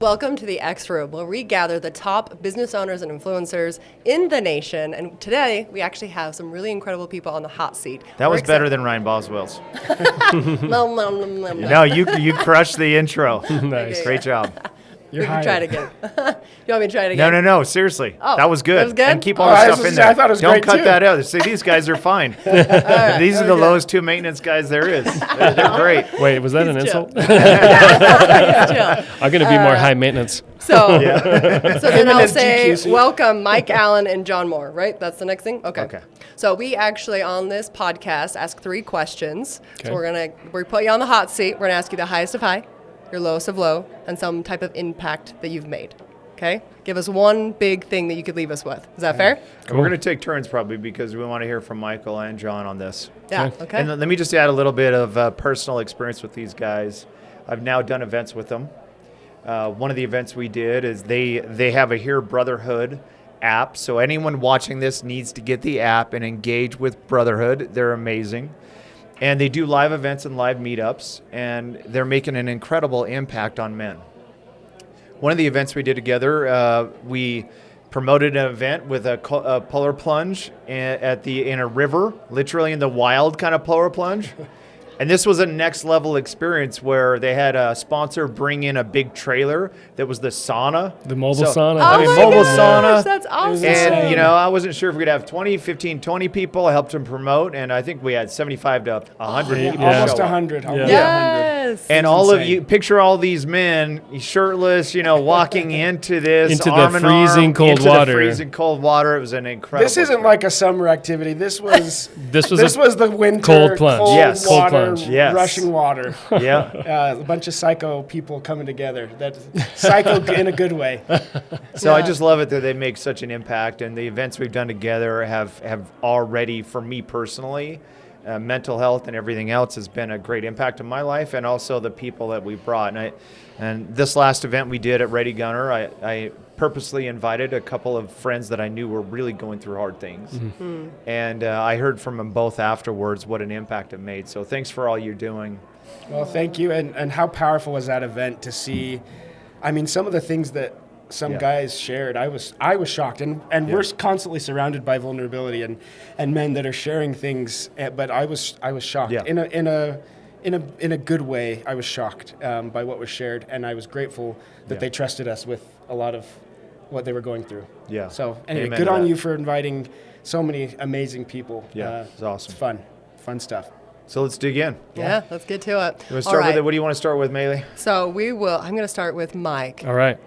Welcome to the X Room, where we gather the top business owners and influencers in the nation. And today, we actually have some really incredible people on the hot seat. That was better than Ryan Boswell's. No, No, you crushed the intro. Nice. Great job. We can try it again. You want me to try it again? No. Seriously. Oh, that was good. that was good? And keep all the stuff in there. I thought it was Don't great cut too. that out. See, these guys are fine. Right, These are the lowest two maintenance guys there is. They're great. Wait, was that an He's chill. insult? He's chill. I'm going to be more high maintenance. So then I'll his say, GQC. welcome Mike Allen and John Moore, right? That's the next thing? Okay. Okay. So we actually, on this podcast, ask 3 questions. Okay. So we put you on the hot seat. We're going to ask you the highest of high, your lowest of low, and some type of impact that you've made. Okay? Give us one big thing that you could leave us with. Is that fair? We're going to take turns probably because we want to hear from Michael and John on this. Yeah. Okay. And let me just add a little bit of personal experience with these guys. I've now done events with them. One of the events we did is they have a Here Brotherhood app. So anyone watching this needs to get the app and engage with Brotherhood. They're amazing. And they do live events and live meetups, and they're making an incredible impact on men. One of the events we did together, we promoted an event with a polar plunge in a river, literally in the wild kind of polar plunge. And this was a next level experience where they had a sponsor bring in a big trailer that was the sauna. The mobile sauna. Oh I mean, my mobile gosh, sauna. that's awesome. And, I wasn't sure if we'd have 20, 15, 20 people. I helped them promote, and I think we had 75 to 100 people. Yeah. show up. Almost 100. Yes. And It's all of insane. you, picture all these men shirtless, walking into this Into the arm in freezing arm, cold into water. The freezing cold water. It was an incredible. This isn't like a summer activity. This was This was the winter cold plunge. Yes. Cold water, plunge. Yes. rushing water. Yeah. A bunch of psycho people coming together. That psycho in a good way. So I Yeah. just love it that they make such an impact, and the events we've done together have already, for me personally, mental health and everything else has been a great impact in my life, and also the people that we brought. And this last event we did at Ready Gunner, I purposely invited a couple of friends that I knew were really going through hard things. Mm-hmm. And I heard from them both afterwards what an impact it made. So thanks for all you're doing. Well, thank you. And how powerful was that event to see? I mean, some of the things that some guys shared, I was shocked. And we're constantly surrounded by vulnerability and men that are sharing things. But I was shocked in a good way. I was shocked by what was shared, and I was grateful that they trusted us with a lot of what they were going through. Yeah. So anyway, Amen good to on that. you for inviting so many amazing people. Yeah, it's awesome. It's fun stuff. So let's dig in. Yeah, let's get to it. You want to All start right. with it? What do you want to start with, Melee? So I'm going to start with Mike. All right.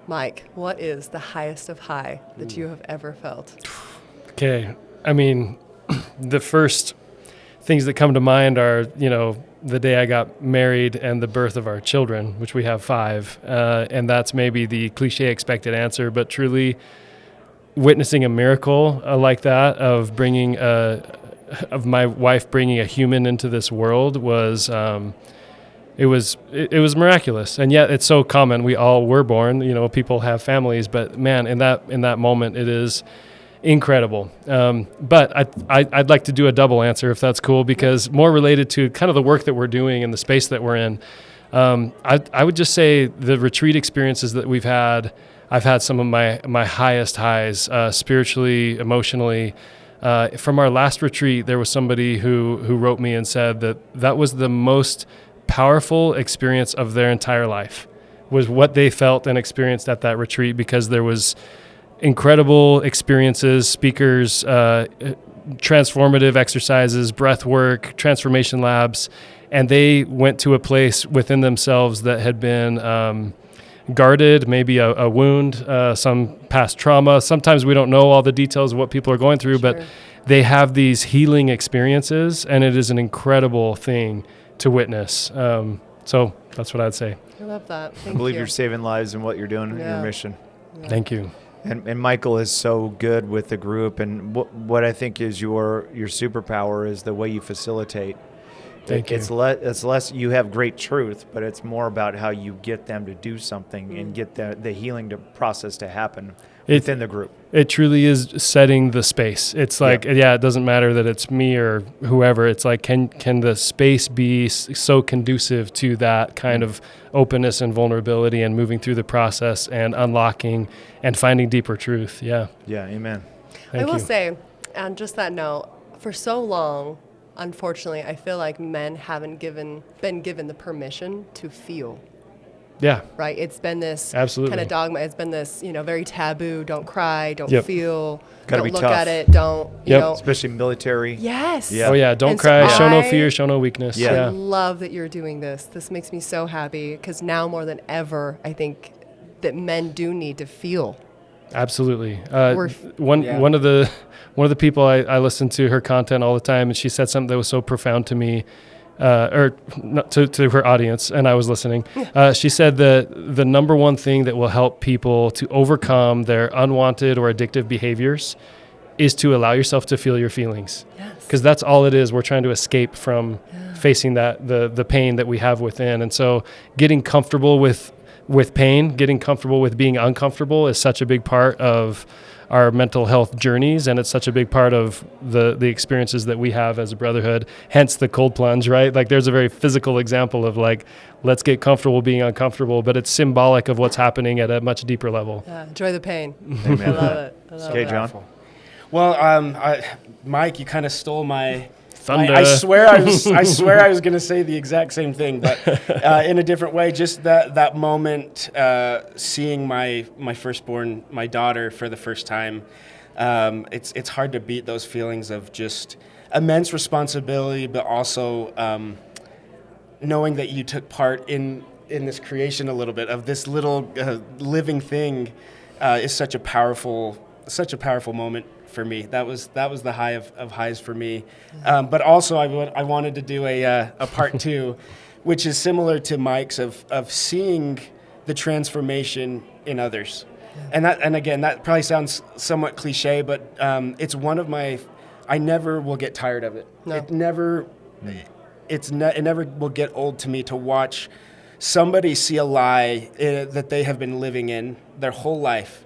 Mike, what is the highest of high that you have ever felt? Okay. I mean, the first things that come to mind are, the day I got married and the birth of our children, which we have 5. And that's maybe the cliche expected answer, but truly witnessing a miracle like that of of my wife bringing a human into this world was it was miraculous. And yet it's so common. We all were born, people have families, but man, in that moment it is incredible. But I'd like to do a double answer if that's cool, because more related to kind of the work that we're doing and the space that we're in. I would just say the retreat experiences that we've had, I've had some of my highest highs, spiritually, emotionally. From our last retreat, there was somebody who wrote me and said that was the most powerful experience of their entire life, was what they felt and experienced at that retreat, because there was incredible experiences, speakers, transformative exercises, breath work, transformation labs, and they went to a place within themselves that had been guarded, maybe a wound, some past trauma. Sometimes we don't know all the details of what people are going through, Sure. but they have these healing experiences, and it is an incredible thing to witness. So that's what I'd say. I love that. Thank I believe you. you're saving lives in what you're doing, Yeah. your mission. Thank you. And Michael is so good with the group, and what I think is your superpower is the way you facilitate. Thank you. It's less you have great truth, but it's more about how you get them to do something and get the healing process to happen within the group. It truly is setting the space. It's like, it doesn't matter that it's me or whoever. It's like, can the space be so conducive to that kind of openness and vulnerability and moving through the process and unlocking and finding deeper truth? Yeah. Yeah, amen. I will say, on just that note, for so long, unfortunately, I feel like men haven't been given the permission to feel. Yeah. Right? It's been this Absolutely. kind of dogma. It's been this, very taboo. Don't cry. Don't feel. Gotta don't be look tough. at it. Don't, you know. Especially military. Yes. Yeah. Oh, yeah. Don't And cry. so Show no I- fear. Show no weakness. Yeah. Yeah. I love that you're doing this. This makes me so happy because now more than ever, I think that men do need to feel. Absolutely. We're- One of the people I listen to her content all the time, and she said something that was so profound to me, or not to her audience, and I was listening. She said that the number one thing that will help people to overcome their unwanted or addictive behaviors is to allow yourself to feel your feelings. Yes. Because that's all it is. We're trying to escape from facing the pain that we have within. And so getting comfortable with pain, getting comfortable with being uncomfortable is such a big part of our mental health journeys, and it's such a big part of the experiences that we have as a brotherhood, hence the cold plunge, right? Like there's a very physical example of like, let's get comfortable being uncomfortable, but it's symbolic of what's happening at a much deeper level. Enjoy the pain. Amen. I love it. I love Okay, it. John. Well, Mike, you kind of stole my Thunder. I swear I was going to say the exact same thing, but in a different way. Just that moment, seeing my firstborn, my daughter, for the first time. It's hard to beat those feelings of just immense responsibility, but also knowing that you took part in this creation a little bit of this little living thing is such a powerful moment for me. That was the high of highs for me. But also I wanted to do a part two, which is similar to Mike's of seeing the transformation in others. And again, that probably sounds somewhat cliche, but it's one of I never will get tired of it. No. It never will get old to me to watch somebody see a lie that they have been living in their whole life.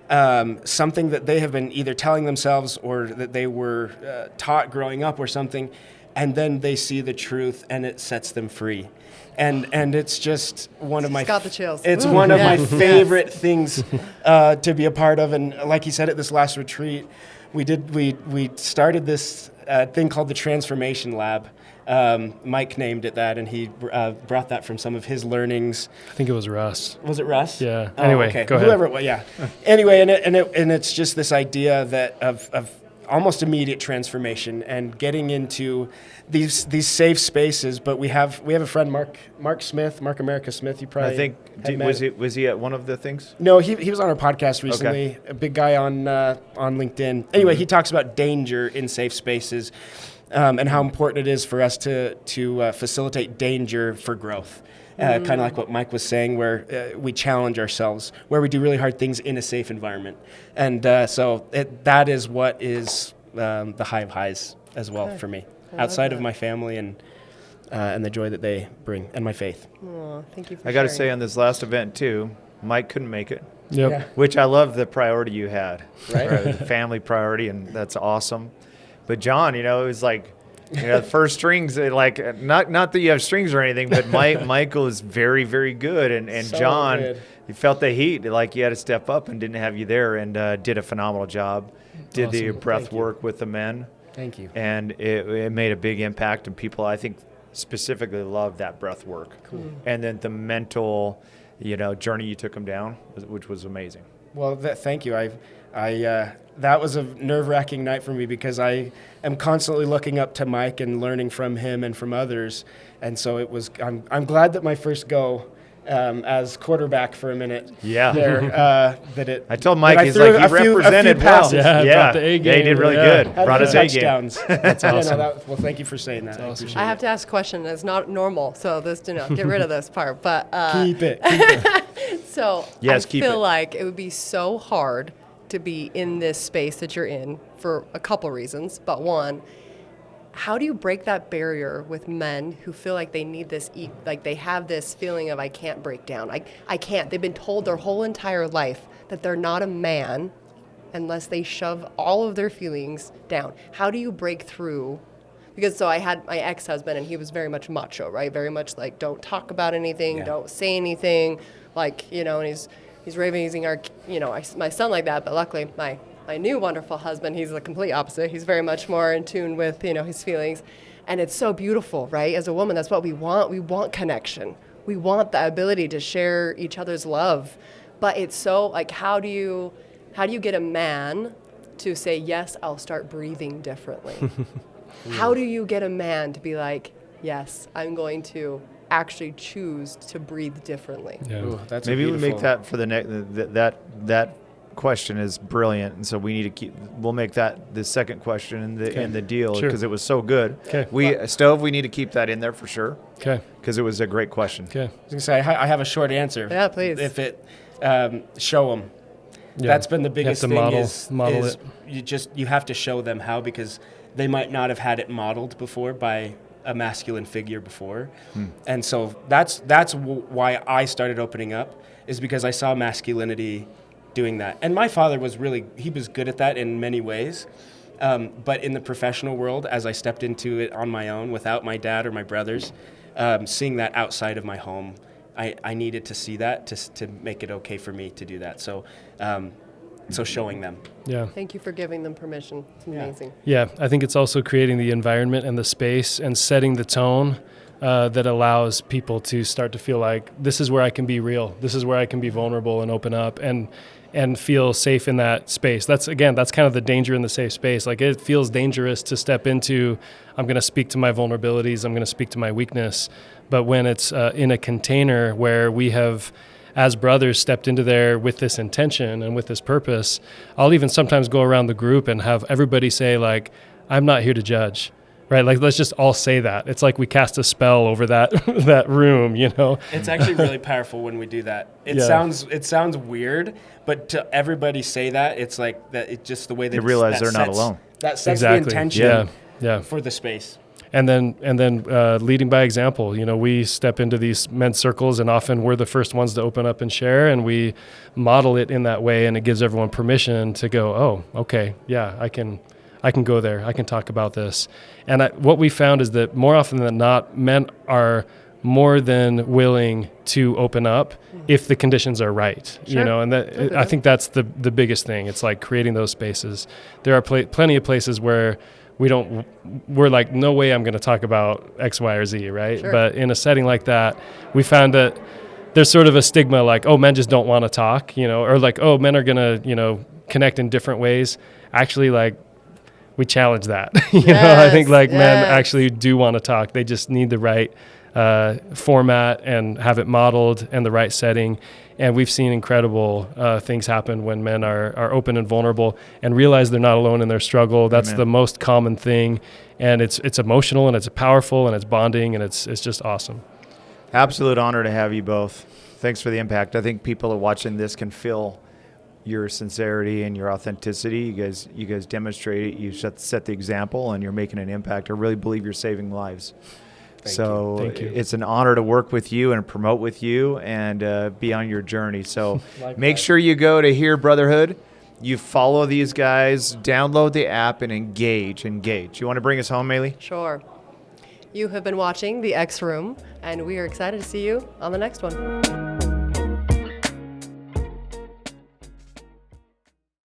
Something that they have been either telling themselves or that they were taught growing up or something, and then they see the truth and it sets them free. And it's just one of my Got the chills. It's Ooh, one of my yes. favorite things to be a part of. And like he said at this last retreat, we started this thing called the Transformation Lab. Mike named it that, and he brought that from some of his learnings. I think it was Russ. Was it Russ? Yeah. Oh, Anyway, okay. go ahead. Whoever it was, yeah. Anyway, and it's just this idea that of almost immediate transformation and getting into these safe spaces. But we have a friend, Mark Smith, Mark America Smith. You probably I think had met. was he at one of the things? No, he was on our podcast recently. Okay. A big guy on LinkedIn. Anyway, he talks about danger in safe spaces. And how important it is for us to facilitate danger for growth. Kind of like what Mike was saying, where we challenge ourselves, where we do really hard things in a safe environment. And so that is what is the high of highs as well for me, outside of my family and the joy that they bring and my faith. Aw, thank you for I got to sharing. say on this last event too, Mike couldn't make it, Yep. Yeah. which I love the priority you had, Right. The family priority, and that's awesome. But John, it was like, the first strings, like not that you have strings or anything, but Michael is very, very good, and So John, good. you felt the heat, like you had to step up and didn't have you there, and did a phenomenal job. Did the Awesome. breath Thank you. work with the men, Thank you. and it made a big impact, and people I think specifically love that breath work. Cool. And then the mental, journey you took them down, which was amazing. Well, thank you. That was a nerve-wracking night for me because I am constantly looking up to Mike and learning from him and from others, and so it was. I'm glad that my first go as quarterback for a minute. Yeah. There, that it. I told that Mike, I he's threw like, a he few represented well. passes. Yeah, brought the A Yeah, he game. did really Yeah. good. Had Brought a his few A game. touchdowns. That's awesome. Well, thank you for saying that. I appreciate I have to ask a question. It's not normal, so get rid of this part. But Keep it. so Yes, I keep feel it. like it would be so hard to be in this space that you're in for a couple reasons. But one, how do you break that barrier with men who feel like they need this, like they have this feeling of I can't break down. I can't. They've been told their whole entire life that they're not a man unless they shove all of their feelings down. How do you break through? Because so I had my ex-husband, and he was very much macho, right? Very much like, don't talk about anything, don't say anything, like, you know, and he's raising our, you know, my son like that. But luckily, my new wonderful husband, he's the complete opposite. He's very much more in tune with, you know, his feelings. And it's so beautiful, right? As a woman, that's what we want. We want connection. We want the ability to share each other's love. But it's so, like, how do you get a man to say, yes, I'll start breathing differently? How do you get a man to be like, yes, I'm going to actually choose to breathe differently? Yeah. Ooh, that's Maybe we beautiful. make that for the next. That question is brilliant, and so we need to keep. We'll make that the second question in the deal Sure. because it was so good. Okay. We need to keep that in there for sure Okay. because it was a great question. Okay. I was gonna say I have a short answer. Yeah, please. If it show them. Yeah. That's been the You have biggest to thing. model is it. you have to show them how, because they might not have had it modeled before by a masculine figure before, and so that's why I started opening up, is because I saw masculinity doing that. And my father was he was good at that in many ways. But in the professional world, as I stepped into it on my own without my dad or my brothers, seeing that outside of my home, I needed to see that to make it okay for me to do that. So showing them. Yeah. Thank you for giving them permission. It's amazing. Yeah, I think it's also creating the environment and the space and setting the tone that allows people to start to feel like this is where I can be real. This is where I can be vulnerable and open up and feel safe in that space. That's kind of the danger in the safe space. Like, it feels dangerous to step into, I'm going to speak to my vulnerabilities, I'm going to speak to my weakness. But when it's in a container where we have, as brothers, stepped into there with this intention and with this purpose, I'll even sometimes go around the group and have everybody say, like, I'm not here to judge, right? Like, let's just all say that. It's like we cast a spell over that that room, you know? It's actually really powerful when we do that. It sounds weird, but to everybody say that, it's like that. It's just the way they realize they're not alone. That sets Exactly. the intention Yeah. for the space. And then leading by example. You know, we step into these men's circles, and often we're the first ones to open up and share, and we model it in that way, and it gives everyone permission to go, oh, okay, yeah, I can go there. I can talk about this. And what we found is that more often than not, men are more than willing to open up if the conditions are right. Sure. You know, and I think that's the biggest thing. It's like creating those spaces. There are plenty of places where we're like, no way I'm going to talk about X, Y, or Z, right? Sure. But in a setting like that, we found that there's sort of a stigma like, oh, men just don't want to talk, you know, or like, oh, men are going to, you know, connect in different ways. Actually, like, we challenge that. you know, I think like men actually do want to talk. They just need the right format and have it modeled and the right setting. And we've seen incredible things happen when men are open and vulnerable and realize they're not alone in their struggle. That's the most common thing. And it's emotional, and it's powerful, and it's bonding, and it's just awesome. Absolute honor to have you both. Thanks for the impact. I think people are watching this can feel your sincerity and your authenticity. You guys demonstrate it. You set the example, and you're making an impact. I really believe you're saving lives. Thank you. It's an honor to work with you and promote with you and be on your journey. So make sure you go to Here Brotherhood. You follow these guys, download the app, and engage. You want to bring us home, Maylee? Sure. You have been watching The X Room, and we are excited to see you on the next one.